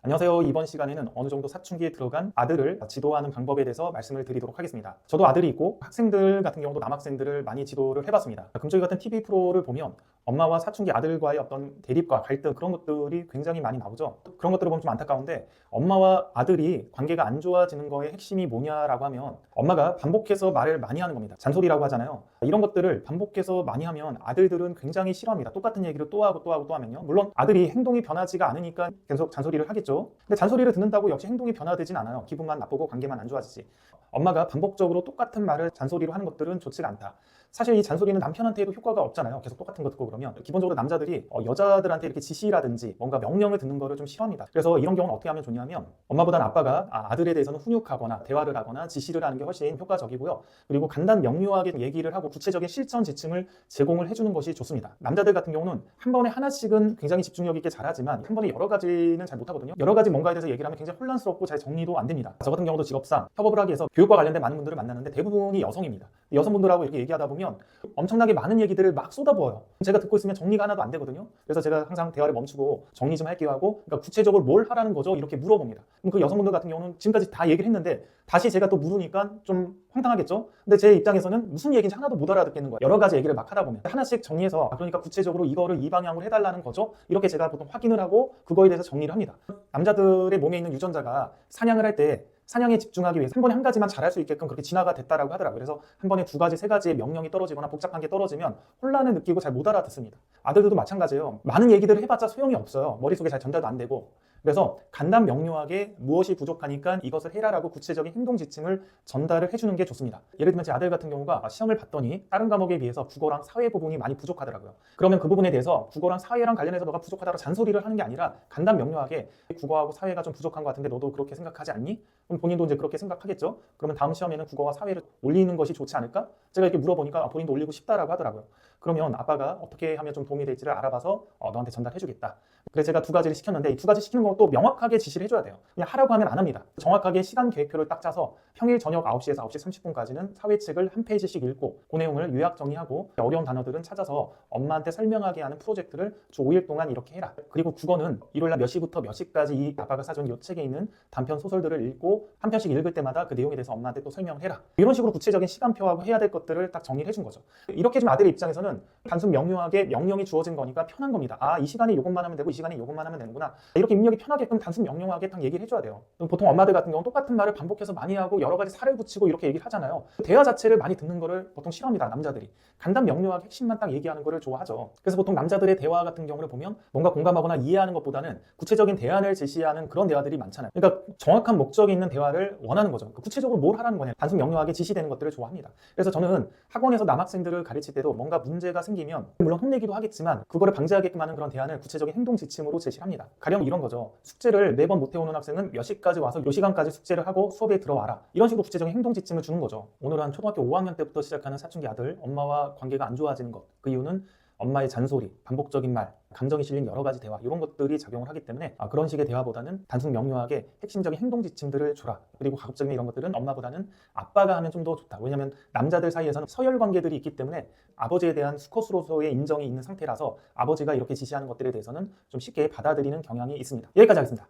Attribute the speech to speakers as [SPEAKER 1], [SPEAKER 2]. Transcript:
[SPEAKER 1] 안녕하세요. 이번 시간에는 어느 정도 사춘기에 들어간 아들을 지도하는 방법에 대해서 말씀을 드리도록 하겠습니다. 저도 아들이 있고 학생들 같은 경우도 남학생들을 많이 지도를 해봤습니다. 금쪽이 같은 TV 프로를 보면 엄마와 사춘기 아들과의 어떤 대립과 갈등 그런 것들이 굉장히 많이 나오죠. 그런 것들을 보면 좀 안타까운데 엄마와 아들이 관계가 안 좋아지는 거의 핵심이 뭐냐라고 하면 엄마가 반복해서 말을 많이 하는 겁니다. 잔소리라고 하잖아요. 이런 것들을 반복해서 많이 하면 아들들은 굉장히 싫어합니다. 똑같은 얘기를 또 하고 또 하고 또 하면요. 물론 아들이 행동이 변하지가 않으니까 계속 잔소리를 하겠죠. 근데 잔소리를 듣는다고 역시 행동이 변화되진 않아요. 기분만 나쁘고 관계만 안 좋아지지. 엄마가 반복적으로 똑같은 말을 잔소리로 하는 것들은 좋지가 않다. 사실 이 잔소리는 남편한테도 효과가 없잖아요. 계속 똑같은 거 듣고 그러면. 기본적으로 남자들이 여자들한테 이렇게 지시라든지 뭔가 명령을 듣는 거를 좀 싫어합니다. 그래서 이런 경우는 어떻게 하면 좋냐면 엄마보다는 아빠가 아들에 대해서는 훈육하거나 대화를 하거나 지시를 하는 게 훨씬 효과적이고요. 그리고 간단 명료하게 얘기를 하고 구체적인 실천 지침을 제공을 해주는 것이 좋습니다. 남자들 같은 경우는 한 번에 하나씩은 굉장히 집중력 있게 잘하지만 한 번에 여러 가지는 잘 못하거든요. 여러 가지 뭔가에 대해서 얘기를 하면 굉장히 혼란스럽고 잘 정리도 안 됩니다. 저 같은 경우도 직업상 협업을 하기 위해서 교육과 관련된 많은 분들을 만나는데 대부분이 여성입니다. 여성분들하고 이렇게 얘기하다 보면 엄청나게 많은 얘기들을 막 쏟아부어요. 제가 듣고 있으면 정리가 하나도 안 되거든요. 그래서 제가 항상 대화를 멈추고 정리 좀 할게요 하고, 그러니까 구체적으로 뭘 하라는 거죠? 이렇게 물어봅니다. 그럼 그 여성분들 같은 경우는 지금까지 다 얘기를 했는데 다시 제가 또 물으니까 좀 황당하겠죠? 근데 제 입장에서는 무슨 얘기인지 하나도 못 알아듣겠는 거예요. 여러 가지 얘기를 막 하다 보면 하나씩 정리해서 그러니까 구체적으로 이거를 이 방향으로 해달라는 거죠? 이렇게 제가 보통 확인을 하고 그거에 대해서 정리를 합니다. 남자들의 몸에 있는 유전자가 사냥을 할 때 사냥에 집중하기 위해서 한 번에 한 가지만 잘할 수 있게끔 그렇게 진화가 됐다라고 하더라고요. 그래서 한 번에 두 가지, 세 가지의 명령이 떨어지거나 복잡한 게 떨어지면 혼란을 느끼고 잘 못 알아듣습니다. 아들들도 마찬가지예요. 많은 얘기들을 해봤자 소용이 없어요. 머릿속에 잘 전달도 안 되고. 그래서 간단 명료하게 무엇이 부족하니까 이것을 해라라고 구체적인 행동 지침을 전달을 해주는 게 좋습니다. 예를 들면 제 아들 같은 경우가 시험을 봤더니 다른 과목에 비해서 국어랑 사회 부분이 많이 부족하더라고요. 그러면 그 부분에 대해서 국어랑 사회랑 관련해서 너가 부족하다고 잔소리를 하는 게 아니라 간단 명료하게 국어하고 사회가 좀 부족한 것 같은데 너도 그렇게 생각하지 않니? 그럼 본인도 이제 그렇게 생각하겠죠. 그러면 다음 시험에는 국어와 사회를 올리는 것이 좋지 않을까? 제가 이렇게 물어보니까 본인도 올리고 싶다라고 하더라고요. 그러면 아빠가 어떻게 하면 좀 도움이 될지를 알아봐서 너한테 전달해주겠다. 그래서 제가 두 가지를 시켰는데 이 두 가지 시키는 것도 명확하게 지시를 해줘야 돼요. 그냥 하라고 하면 안 합니다. 정확하게 시간 계획표를 딱 짜서 평일 저녁 9시에서 9시 30분까지는 사회책을 한 페이지씩 읽고 그 내용을 요약 정리하고 어려운 단어들은 찾아서 엄마한테 설명하게 하는 프로젝트를 주 5일 동안 이렇게 해라. 그리고 국어는 일요일날 몇 시부터 몇 시까지 이 아빠가 사준 이 책에 있는 단편 소설들을 읽고 한 편씩 읽을 때마다 그 내용에 대해서 엄마한테 또 설명을 해라. 이런 식으로 구체적인 시간표하고 해야 될 것들을 딱 정리를 해준 거죠. 이렇게 좀 아들의 입장에서는 단순 명료하게 명령이 주어진 거니까 편한 겁니다. 이 시간에 이것만 하면 되고 이 시간에 이것만 하면 되는구나. 이렇게 입력이 편하게끔 단순 명료하게 딱 얘기를 해줘야 돼요. 보통 엄마들 같은 경우는 똑같은 말을 반복해서 많이 하고 여러 가지 살을 붙이고 이렇게 얘기를 하잖아요. 대화 자체를 많이 듣는 거를 보통 싫어합니다. 남자들이. 간단 명료하게 핵심만 딱 얘기하는 거를 좋아하죠. 그래서 보통 남자들의 대화 같은 경우를 보면 뭔가 공감하거나 이해하는 것보다는 구체적인 대안을 제시하는 그런 대화들이 많잖아요. 그러니까 정확한 목적이 있는 대화를 원하는 거죠. 구체적으로 뭘 하라는 거냐. 단순 명료하게 지시되는 것들을 좋아합니다. 그래서 저는 학원에서 남학생들을 가르칠 때도 뭔가 문제가 생기면 물론 혼내기도 하겠지만 그거를 방지하게끔 하는 그런 대안을 구체적인 행동 지침으로 제시합니다. 가령 이런 거죠. 숙제를 매번 못 해오는 학생은 몇 시까지 와서 요 시간까지 숙제를 하고 수업에 들어와라. 이런 식으로 구체적인 행동 지침을 주는 거죠. 오늘은 한 초등학교 5학년 때부터 시작하는 사춘기 아들, 엄마와 관계가 안 좋아지는 것. 그 이유는 엄마의 잔소리, 반복적인 말, 감정이 실린 여러 가지 대화 이런 것들이 작용을 하기 때문에 그런 식의 대화보다는 단순 명료하게 핵심적인 행동 지침들을 줘라. 그리고 가급적이면 이런 것들은 엄마보다는 아빠가 하면 좀 더 좋다. 왜냐하면 남자들 사이에서는 서열 관계들이 있기 때문에 아버지에 대한 수컷으로서의 인정이 있는 상태라서 아버지가 이렇게 지시하는 것들에 대해서는 좀 쉽게 받아들이는 경향이 있습니다. 여기까지 하겠습니다.